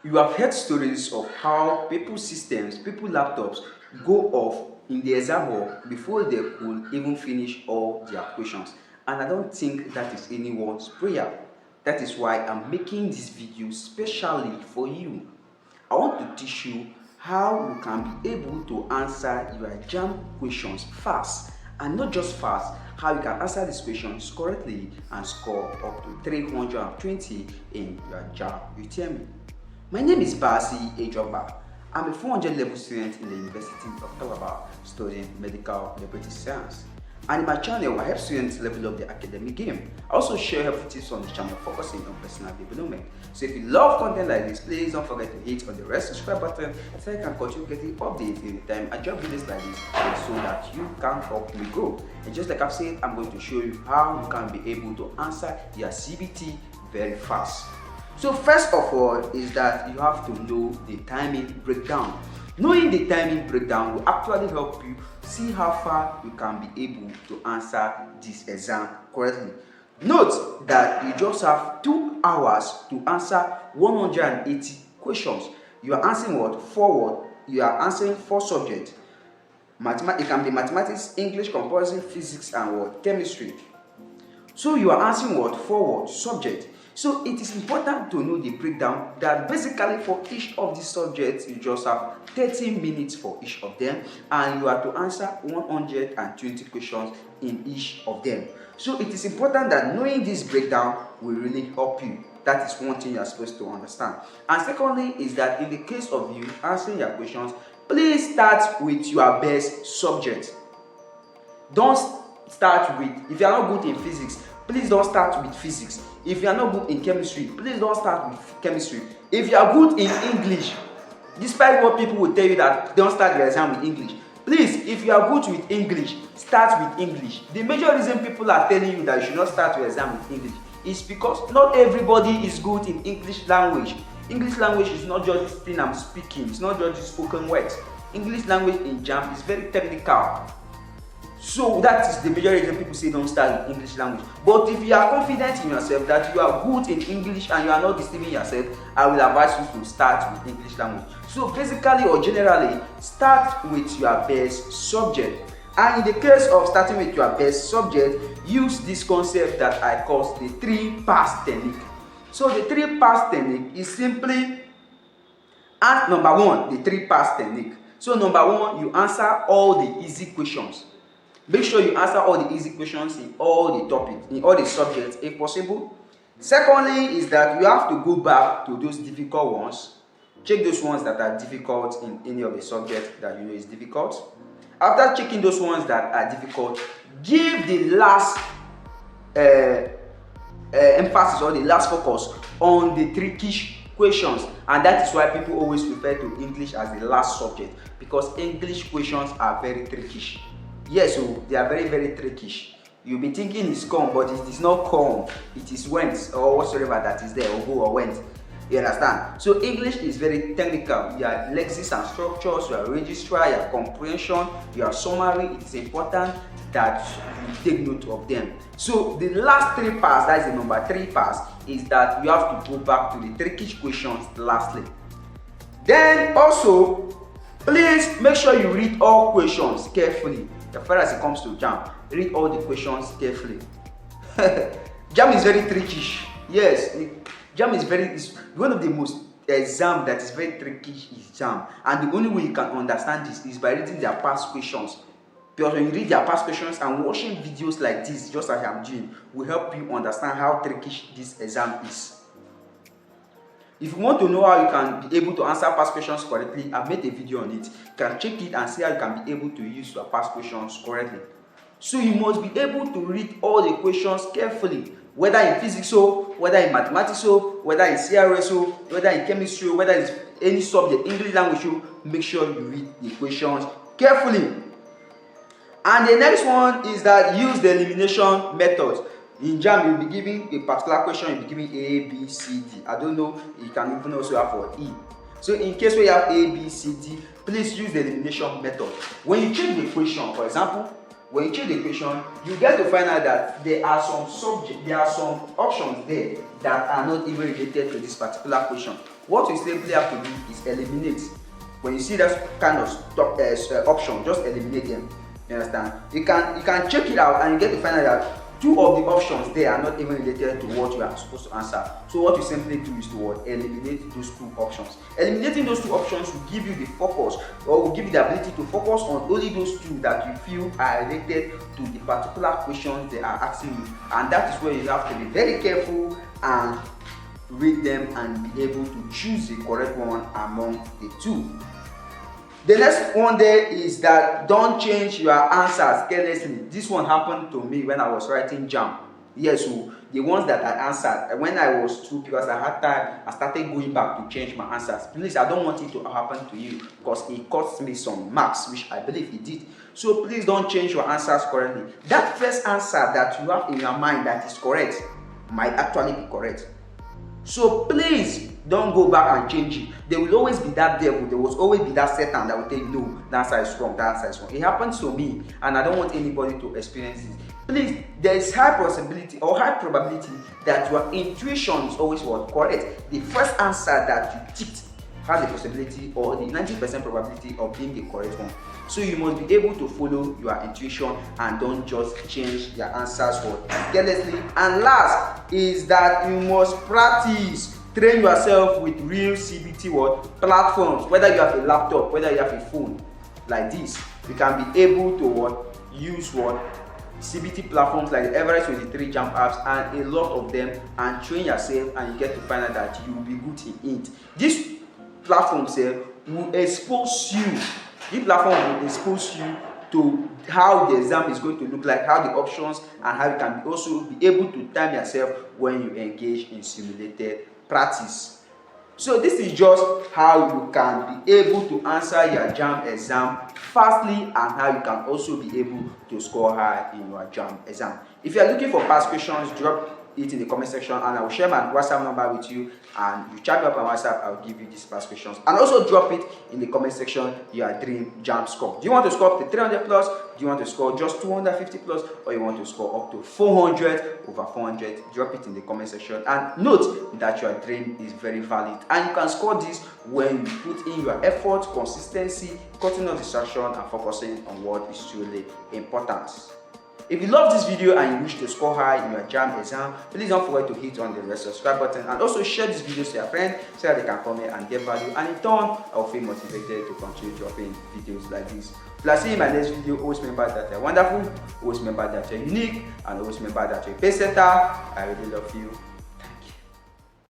You have heard stories of how people's systems, people's laptops go off in the exam hall before they could even finish all their questions. And I don't think that is anyone's prayer. That is why I'm making this video specially for you. I want to teach you how you can be able to answer your JAMB questions fast, and not just fast, how you can answer these questions correctly and score up to 320 in your JAMB UTME. My name is Basi Ejogba. I'm a 400 level student in the University of Calabar studying medical laboratory science. And in my channel, I help students level up their academic game. I also share helpful tips on the channel focusing on personal development. So if you love content like this, please don't forget to hit on the red subscribe button so you can continue getting updates anytime I drop videos like this so that you can help me grow. And just like I've said, I'm going to show you how you can be able to answer your CBT very fast. So first of all is that you have to know the timing breakdown. Knowing the timing breakdown will actually help you see how far you can be able to answer this exam correctly. Note that you just have 2 hours to answer 180 questions. You are answering what? 4 You are answering 4 subjects. It can be mathematics, English, compositing, physics, and what? Chemistry. So you are answering what? 4 subjects. So it is important to know the breakdown that basically for each of these subjects, you just have 30 minutes for each of them, and you have to answer 120 questions in each of them. So it is important that knowing this breakdown will really help you. That is one thing you are supposed to understand. And secondly is that in the case of you answering your questions, please start with your best subject. Don't start with, if you are not good in physics, please don't start with physics. If you are not good in chemistry, please don't start with chemistry. If you are good in English, despite what people will tell you that don't start your exam with English, please, if you are good with English, start with English. The major reason people are telling you that you should not start your exam with English is because not everybody is good in English language. English language is not just this thing I'm speaking, it's not just spoken words. English language in JAMB is very technical. So that is the major reason people say don't start with English language. But if you are confident in yourself that you are good in English and you are not deceiving yourself, I will advise you to start with English language. So basically or generally, start with your best subject. And in the case of starting with your best subject, use this concept that I call the 3-pass technique. So the 3-pass technique is simply, and number 1, the 3-pass technique. So number 1, you answer all the easy questions. Make sure you answer all the easy questions in all the topics, in all the subjects if possible. Secondly is that you have to go back to those difficult ones. Check those ones that are difficult in any of the subjects that you know is difficult. After checking those ones that are difficult, give the last emphasis or the last focus on the trickish questions, and that is why people always refer to English as the last subject, because English questions are very trickish. Yes, so they are very, very trickish. You'll be thinking it's come, but it is not come. It is went or whatsoever that is there, or who or went. You understand? So English is very technical. Your lexis and structures, your registrar, your comprehension, your summary. It is important that you take note of them. So the last 3 pass, that is the number 3 pass, is that you have to go back to the trickish questions lastly. Then also, please make sure you read all questions carefully. As far as it comes to JAMB, read all the questions carefully. JAMB is very trickish. Yes, JAMB is one of the most exam that is very tricky is JAMB, and the only way you can understand this is by reading their past questions. Because when you read their past questions and watching videos like this, just as I'm doing, will help you understand how tricky this exam is. If you want to know how you can be able to answer past questions correctly, I've made a video on it. You can check it and see how you can be able to use your past questions correctly. So you must be able to read all the questions carefully, whether in physics, whether in mathematics, whether in CRS, whether in chemistry, whether it's any subject, English language. Make sure you read the questions carefully. And the next one is that use the elimination methods. In JAMB, you'll be giving a particular question, you'll be giving A, B, C, D. I don't know, you can even also have for E. So in case where you have A, B, C, D, please use the elimination method. When you check the question, for example, When you check the question, you get to find out that there are some options there that are not even related to this particular question. What you simply have to do is eliminate. When you see that kind of option, just eliminate them. You understand? You can check it out and you get to find out that two of the options there are not even related to what you are supposed to answer. So what you simply do is to eliminate those two options. Eliminating those two options will give you the focus, or will give you the ability to focus on only those two that you feel are related to the particular questions they are asking you. And that is where you have to be very careful and read them and be able to choose the correct one among the two. The next one there is that don't change your answers carelessly. This one happened to me when I was writing JAMB. Yes, so the ones that I answered, when I was through, because I had time, I started going back to change my answers. Please, I don't want it to happen to you because it cost me some marks, which I believe it did. So please don't change your answers correctly. That first answer that you have in your mind that is correct might actually be correct. So please don't go back and change it. There will always be that devil, there will always be that Satan that will tell you, no, that answer is wrong, that answer is wrong. It happens to me and I don't want anybody to experience this. Please, there is high possibility or high probability that your intuition is always correct. The first answer that you ticked has the possibility or the 90% probability of being the correct one. So you must be able to follow your intuition and don't just change your answers carelessly. And last is that you must practice. Train yourself with Real CBT platforms. Whether you have a laptop, whether you have a phone like this, you can be able to use CBT platforms like the Everest 23 JAMB apps and a lot of them, and train yourself, and you get to find out that you will be good in it. This platform will expose you. This platform will expose you to how the exam is going to look like, how the options, and how you can also be able to time yourself when you engage in simulated practice. So this is just how you can be able to answer your JAMB exam fastly, and how you can also be able to score high in your JAMB exam. If you are looking for past questions, drop it in the comment section and I will share my WhatsApp number with you, and you chat me up on WhatsApp, I will give you these past questions. And also drop it in the comment section your dream JAMB score. Do you want to score up to 300 plus? Do you want to score just 250 plus? Or you want to score up to 400 over 400? Drop it in the comment section, and note that your dream is very valid, and you can score this when you put in your effort, consistency, cutting off distraction, and focusing on what is truly important. If you love this video and you wish to score high in your JAMB exam, please don't forget to hit on the subscribe button, and also share this video to your friends so that they can comment and get value, and in turn I will feel motivated to continue dropping videos like this. If you are seeing my next video, always remember that you're wonderful, always remember that you're unique, and always remember that you're a pace setter. I really love you.